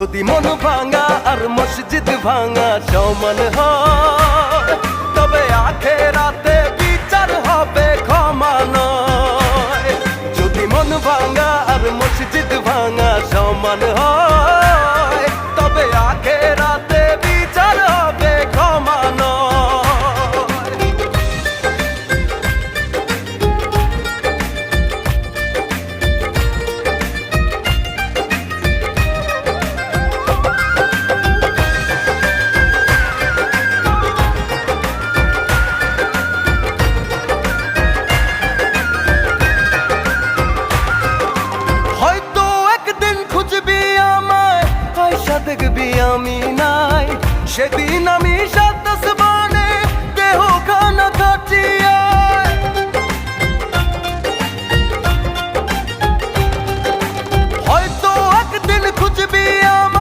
যদি মন ভাঙা আর মসজিদ ভাঙা সমান হয়, তবে আখেরাতে বিচার হবে ক্ষমা নয়। যদি মন ভাঙা আর মসজিদ ভাঙা সমান হয়, তবে আখেরাতে বিচার হবে ক্ষমা নয়। দেখবি আমি নাই, সেদিন আমি